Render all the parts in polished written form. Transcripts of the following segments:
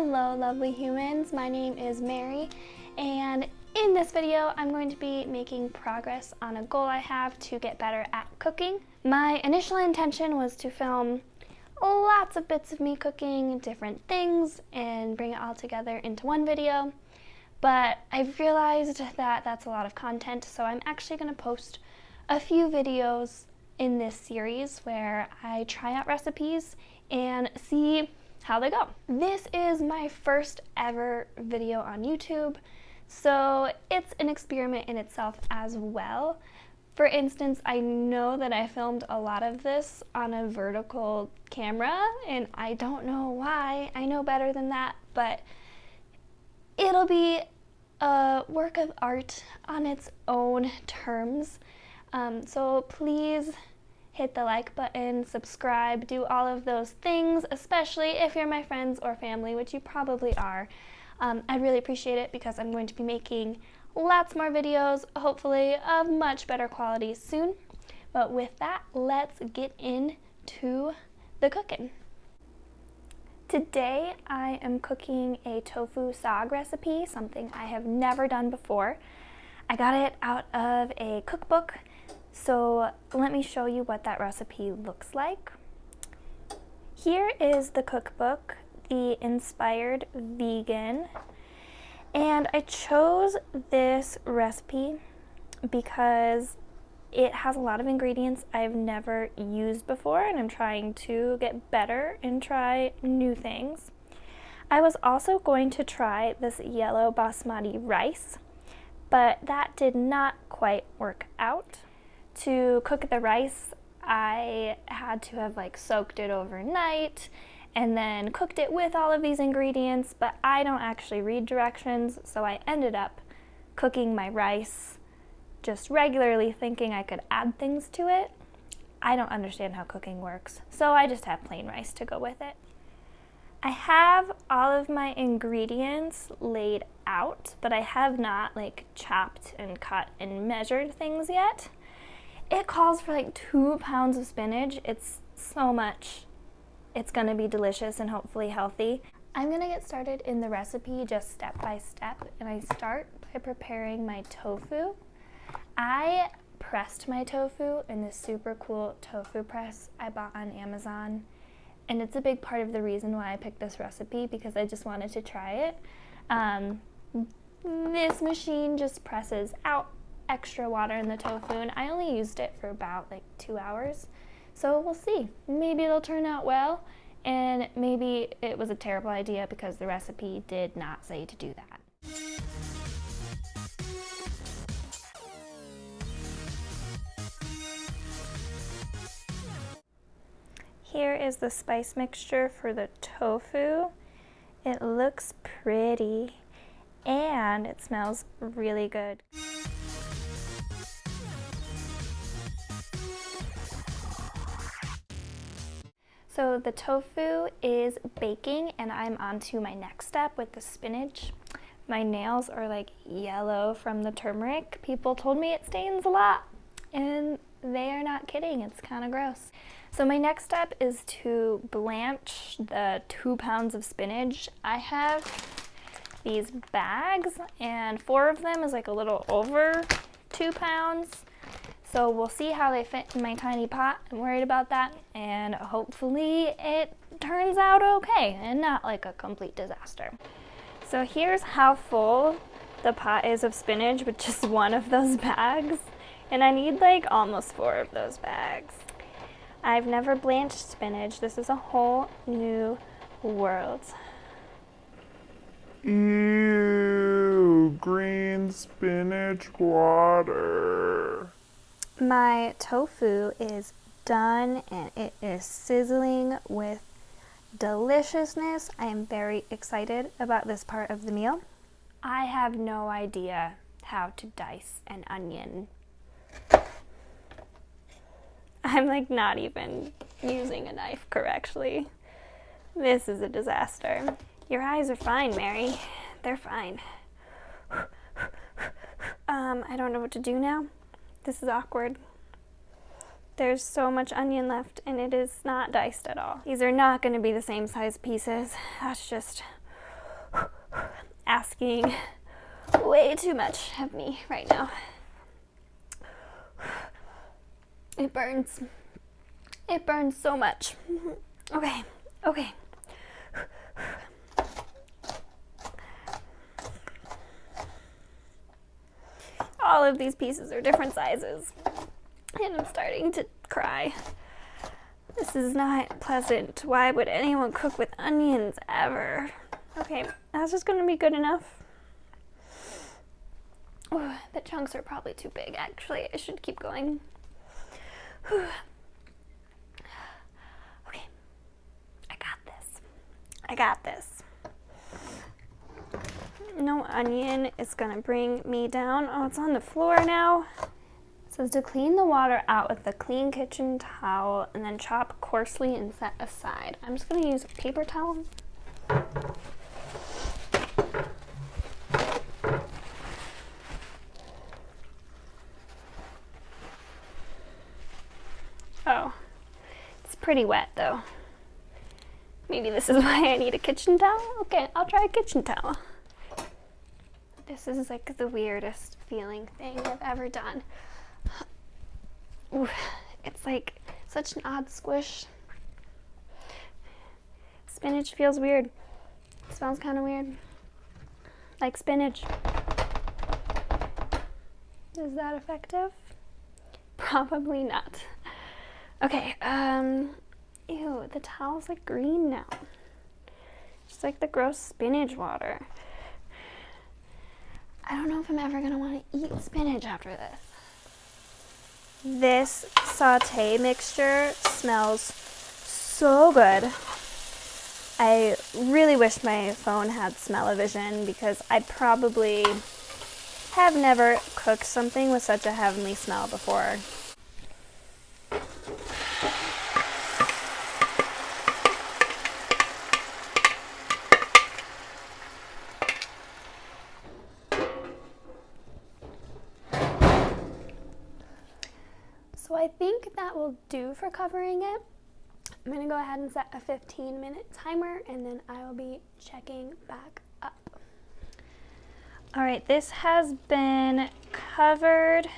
Hello lovely humans, my name is Mary, and in this video I'm going to be making progress on a goal I have to get better at cooking. My initial intention was to film lots of bits of me cooking different things and bring it all together into one video, but I've realized that that's a lot of content, so I'm actually going to post a few videos in this series where I try out recipes and see how they go. This is my first ever video on YouTube, so it's an experiment in itself as well. For instance, I know that I filmed a lot of this on a vertical camera, and I don't know why. I know better than that, but it'll be a work of art on its own terms. So please hit the like button, subscribe, do all of those things, especially if you're my friends or family, which you probably are. I'd really appreciate it because I'm going to be making lots more videos, hopefully of much better quality soon. But with that, let's get into the cooking. Today I am cooking a tofu saag recipe, something I have never done before. I got it out of a cookbook, so let me show you what that recipe looks like. Here is the cookbook, The Inspired Vegan, and I chose this recipe because it has a lot of ingredients I've never used before, and I'm trying to get better and try new things. I was also going to try this yellow basmati rice, but that did not quite work out. To cook the rice, I had to have soaked it overnight and then cooked it with all of these ingredients, but I don't actually read directions, so I ended up cooking my rice just regularly, thinking I could add things to it. I don't understand how cooking works, so I just have plain rice to go with it. I have all of my ingredients laid out, but I have not chopped and cut and measured things yet. It calls for 2 pounds of spinach. It's so much. It's gonna be delicious and hopefully healthy. I'm gonna get started in the recipe just step by step, and I start by preparing my tofu. I pressed my tofu in this super cool tofu press I bought on Amazon, and it's a big part of the reason why I picked this recipe, because I just wanted to try it. This machine just presses out extra water in the tofu, and I only used it for about 2 hours, so we'll see. Maybe it'll turn out well, and maybe it was a terrible idea because the recipe did not say to do that. Here is the spice mixture for the tofu. It looks pretty and it smells really good. So the tofu is baking, and I'm on to my next step with the spinach. My nails are yellow from the turmeric. People told me it stains a lot, and they are not kidding. It's kind of gross. So my next step is to blanch the 2 pounds of spinach. I have these bags, and 4 of them is a little over 2 pounds. So we'll see how they fit in my tiny pot. I'm worried about that, and hopefully it turns out okay and not a complete disaster. So here's how full the pot is of spinach with just one of those bags, and I need almost 4 of those bags. I've never blanched spinach. This is a whole new world. Ew, green spinach water. My tofu is done, and it is sizzling with deliciousness. I am very excited about this part of the meal. I have no idea how to dice an onion. I'm not even using a knife correctly. This is a disaster. Your eyes are fine, Mary. They're fine. I don't know what to do now. This is awkward. There's so much onion left, and it is not diced at all. These are not going to be the same size pieces. That's just asking way too much of me right now. It burns. It burns so much. Okay, okay. All of these pieces are different sizes, and I'm starting to cry. This is not pleasant. Why would anyone cook with onions ever? Okay, that's just gonna be good enough. Oh, the chunks are probably too big, actually. I should keep going. Okay, I got this. I got this. No onion is gonna bring me down. Oh, it's on the floor now. It says to clean the water out with a clean kitchen towel and then chop coarsely and set aside. I'm just gonna use a paper towel. Oh, it's pretty wet though. Maybe this is why I need a kitchen towel. Okay, I'll try a kitchen towel. This is like the weirdest feeling thing I've ever done. Ooh, it's like such an odd squish. Spinach feels weird. It smells kind of weird. Like spinach. Is that effective? Probably not. Okay, ew, the towel's like green now. Just like the gross spinach water. I don't know if I'm ever gonna want to eat spinach after this. This saute mixture smells so good. I really wish my phone had smell-o-vision because I probably have never cooked something with such a heavenly smell before. So I think that will do for covering it. I'm gonna go ahead and set a 15-minute timer and then I will be checking back up. All right, this has been covered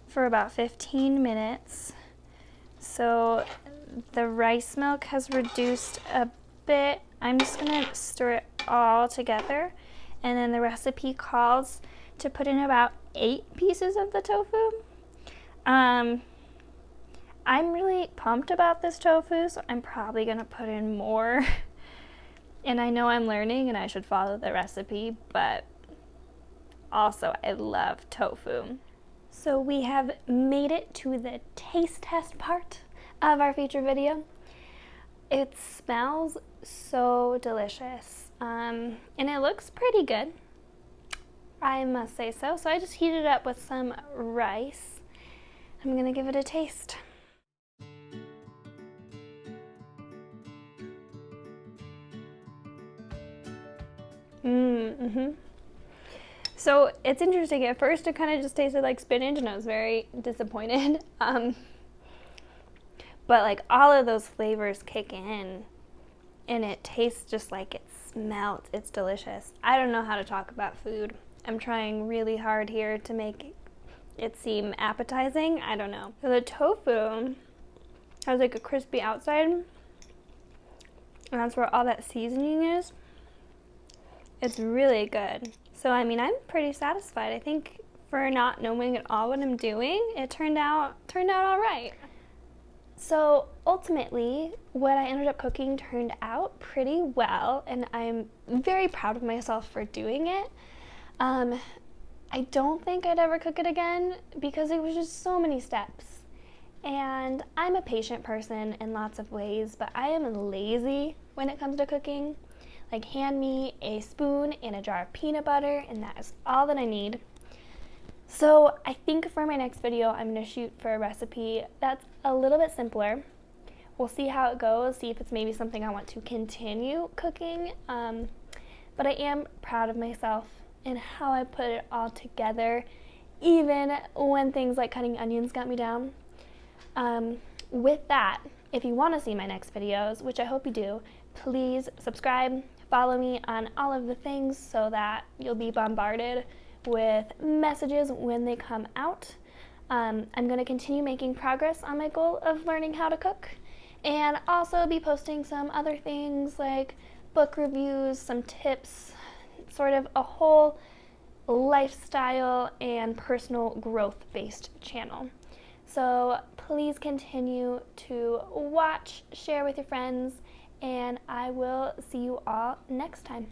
for about 15 minutes. So the rice milk has reduced a bit. I'm just gonna stir it all together. And then the recipe calls to put in about 8 pieces of the tofu. I'm really pumped about this tofu, so I'm probably gonna put in more. And I know I'm learning and I should follow the recipe, but also I love tofu. So we have made it to the taste test part of our feature video. It smells so delicious, and it looks pretty good, I must say so. So I just heated it up with some rice. I'm gonna give it a taste. So it's interesting. At first it kind of just tasted like spinach and I was very disappointed. But like all of those flavors kick in and it tastes just like it smells. It's delicious. I don't know how to talk about food. I'm trying really hard here to make it seem appetizing. I don't know. So the tofu has like a crispy outside and that's where all that seasoning is. It's really good. So I mean, I'm pretty satisfied. I think for not knowing at all what I'm doing, it turned out all right. So ultimately, what I ended up cooking turned out pretty well, and I'm very proud of myself for doing it. I don't think I'd ever cook it again because it was just so many steps. And I'm a patient person in lots of ways, but I am lazy when it comes to cooking. Like, hand me a spoon and a jar of peanut butter, and that is all that I need. So I think for my next video, I'm gonna shoot for a recipe that's a little bit simpler. We'll see how it goes, see if it's maybe something I want to continue cooking. But I am proud of myself and how I put it all together, even when things like cutting onions got me down. With that, if you want to see my next videos, which I hope you do, please subscribe, Follow me on all of the things so that you'll be bombarded with messages when they come out. I'm going to continue making progress on my goal of learning how to cook, and also be posting some other things like book reviews, some tips, sort of a whole lifestyle and personal growth based channel. So please continue to watch, share with your friends, and I will see you all next time.